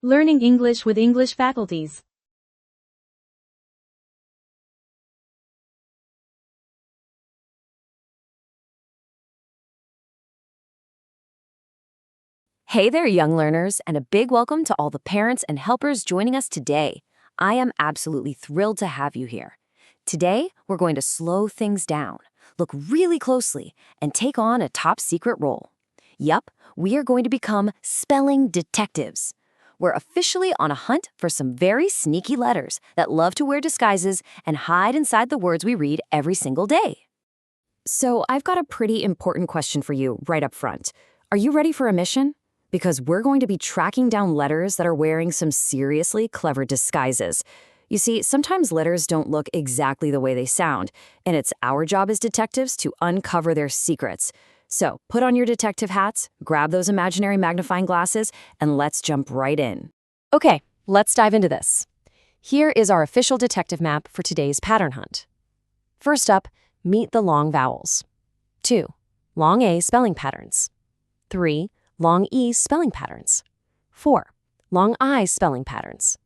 Learning English with English Faculties. Hey there, young learners, and a big welcome to all the parents and helpers joining us today. I am absolutely thrilled to have you here. Today, we're going to slow things down, look really closely, and take on a top secret role. Yup, we are going to become spelling detectives. We're officially on a hunt for some very sneaky letters that love to wear disguises and hide inside the words we read every single day. So I've got a pretty important question for you right up front. Are you ready for a mission? Because we're going to be tracking down letters that are wearing some seriously clever disguises. You see, sometimes letters don't look exactly the way they sound, and it's our job as detectives to uncover their secrets. So put on your detective hats, grab those imaginary magnifying glasses, and let's jump right in. Okay, let's dive into this. Here is our official detective map for today's pattern hunt. First up, meet the long vowels. 2. Long A spelling patterns. 3. Long E spelling patterns. 4. Long I spelling patterns.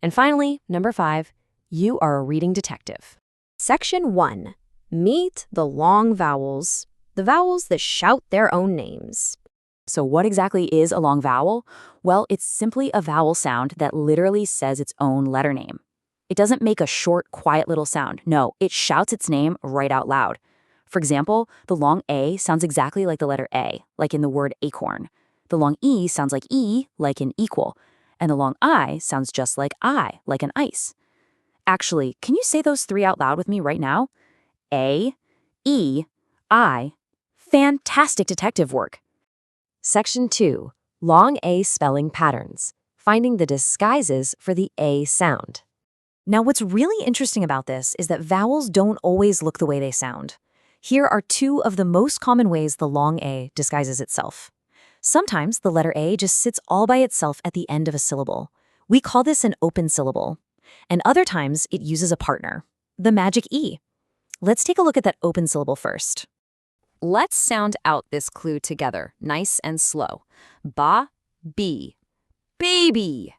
And finally, number 5, you are a reading detective. Section 1. Meet the long vowels, the vowels that shout their own names. So what exactly is a long vowel? Well, it's simply a vowel sound that literally says its own letter name. It doesn't make a short, quiet little sound. No, it shouts its name right out loud. For example, the long A sounds exactly like the letter A, like in the word acorn. The long E sounds like E, like in equal. And the long I sounds just like I, like an ice. Actually, can you say those 3 out loud with me right now? A, E, I. Fantastic detective work. Section 2. Long A spelling patterns. Finding the disguises for the A sound. Now, what's really interesting about this is that vowels don't always look the way they sound. Here are 2 of the most common ways the long A disguises itself. Sometimes the letter A just sits all by itself at the end of a syllable. We call this an open syllable. And other times it uses a partner, the magic E. Let's take a look at that open syllable first. Let's sound out this clue together, nice and slow. Ba, bee, baby.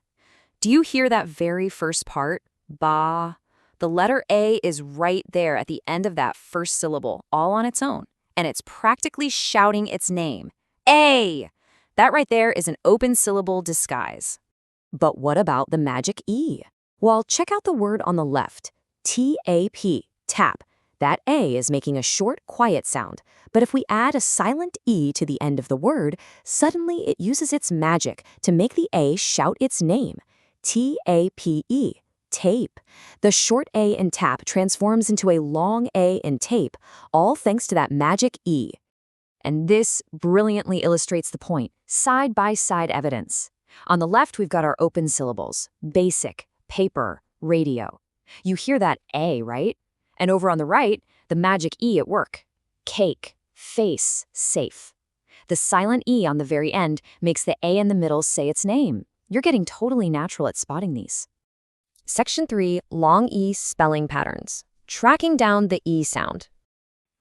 Do you hear that very first part? Ba. The letter A is right there at the end of that first syllable, all on its own. And it's practically shouting its name. A. That right there is an open syllable disguise. But what about the magic E? Well, check out the word on the left, T-A-P, tap. That A is making a short, quiet sound. But if we add a silent E to the end of the word, suddenly it uses its magic to make the A shout its name, T-A-P-E, tape. The short A in tap transforms into a long A in tape, all thanks to that magic E. And this brilliantly illustrates the point, side-by-side evidence. On the left, we've got our open syllables, basic, paper, radio. You hear that A, right? And over on the right, the magic E at work, cake, face, safe. The silent E on the very end makes the A in the middle say its name. You're getting totally natural at spotting these. Section 3, long E spelling patterns. Tracking down the E sound.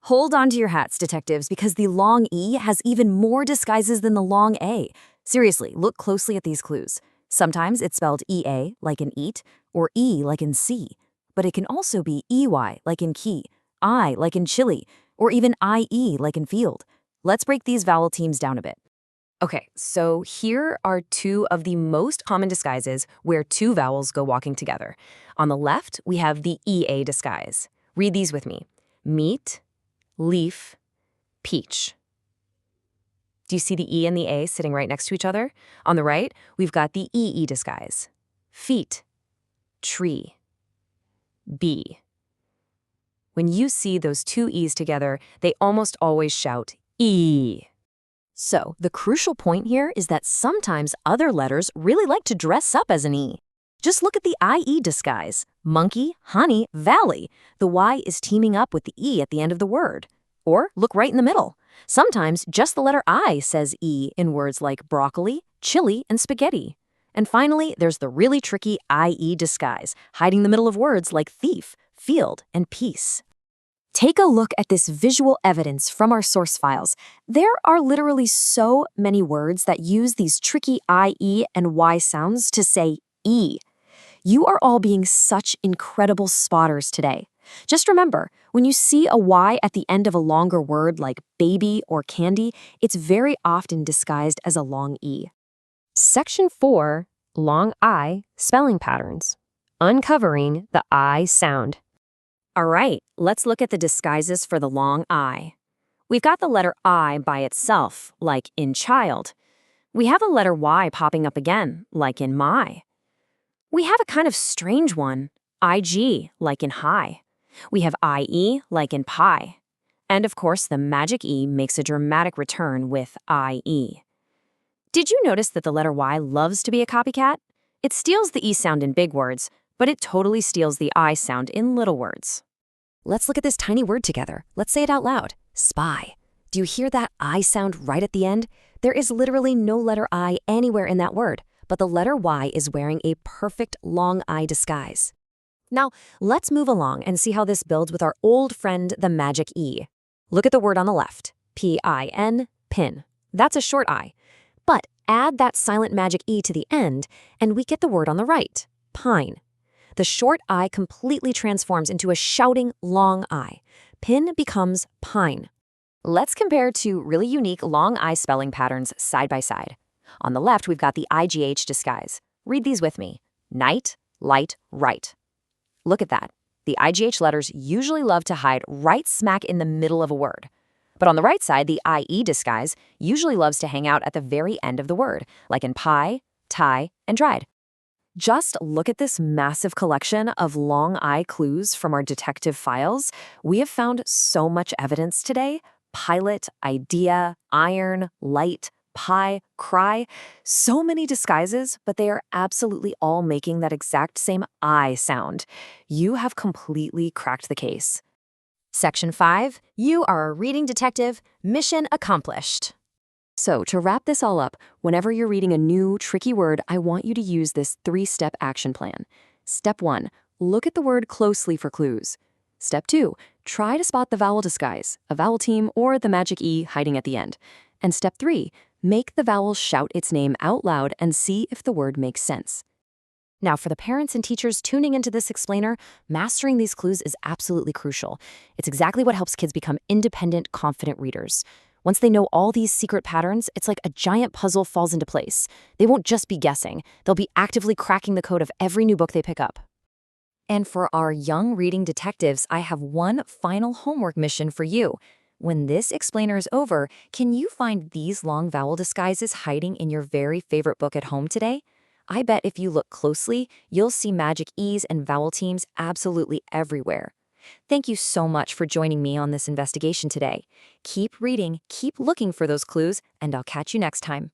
Hold on to your hats, detectives, because the long E has even more disguises than the long A. Seriously, look closely at these clues. Sometimes it's spelled E-A, like in eat, or E, like in see. But it can also be E-Y, like in key, I, like in chili, or even I-E, like in field. Let's break these vowel teams down a bit. Okay, so here are 2 of the most common disguises where 2 vowels go walking together. On the left, we have the E-A disguise. Read these with me. Meat, leaf, peach. Do you see the E and the A sitting right next to each other? On the right, we've got the EE disguise. Feet, tree, bee. When you see those 2 E's together, they almost always shout E. So the crucial point here is that sometimes other letters really like to dress up as an E. Just look at the IE disguise. Monkey, honey, valley. The Y is teaming up with the E at the end of the word. Or look right in the middle. Sometimes just the letter I says E in words like broccoli, chili, and spaghetti. And finally, there's the really tricky IE disguise, hiding the middle of words like thief, field, and peace. Take a look at this visual evidence from our source files. There are literally so many words that use these tricky IE and Y sounds to say E. You are all being such incredible spotters today. Just remember, when you see a Y at the end of a longer word like baby or candy, it's very often disguised as a long E. Section 4, Long I, Spelling Patterns. Uncovering the I sound. All right, let's look at the disguises for the long I. We've got the letter I by itself, like in child. We have the letter Y popping up again, like in my. We have a kind of strange one, IG, like in high. We have IE, like in pie. And of course, the magic E makes a dramatic return with IE. Did you notice that the letter Y loves to be a copycat? It steals the E sound in big words, but it totally steals the I sound in little words. Let's look at this tiny word together. Let's say it out loud. Spy. Do you hear that I sound right at the end? There is literally no letter I anywhere in that word, but the letter Y is wearing a perfect long I disguise. Now, let's move along and see how this builds with our old friend, the magic E. Look at the word on the left, P-I-N, pin. That's a short I. But add that silent magic E to the end, and we get the word on the right, pine. The short I completely transforms into a shouting long I. Pin becomes pine. Let's compare two really unique long I spelling patterns side by side. On the left, we've got the IGH disguise. Read these with me. Night, light, right. Look at that. The IGH letters usually love to hide right smack in the middle of a word. But on the right side, the IE disguise usually loves to hang out at the very end of the word, like in pie, tie, and dried. Just look at this massive collection of long I clues from our detective files. We have found so much evidence today. Pilot, idea, iron, light, pie, cry. So many disguises, but they are absolutely all making that exact same I sound. You have completely cracked the case. Section 5, you are a reading detective. Mission accomplished. So, to wrap this all up, whenever you're reading a new, tricky word, I want you to use this 3-step action plan. Step 1, look at the word closely for clues. Step 2, try to spot the vowel disguise, a vowel team, or the magic E hiding at the end. And step 3, make the vowel shout its name out loud and see if the word makes sense. Now, for the parents and teachers tuning into this explainer, mastering these clues is absolutely crucial. It's exactly what helps kids become independent, confident readers. Once they know all these secret patterns, it's like a giant puzzle falls into place. They won't just be guessing. They'll be actively cracking the code of every new book they pick up. And for our young reading detectives, I have one final homework mission for you. When this explainer is over, can you find these long vowel disguises hiding in your very favorite book at home today? I bet if you look closely, you'll see magic E's and vowel teams absolutely everywhere. Thank you so much for joining me on this investigation today. Keep reading, keep looking for those clues, and I'll catch you next time.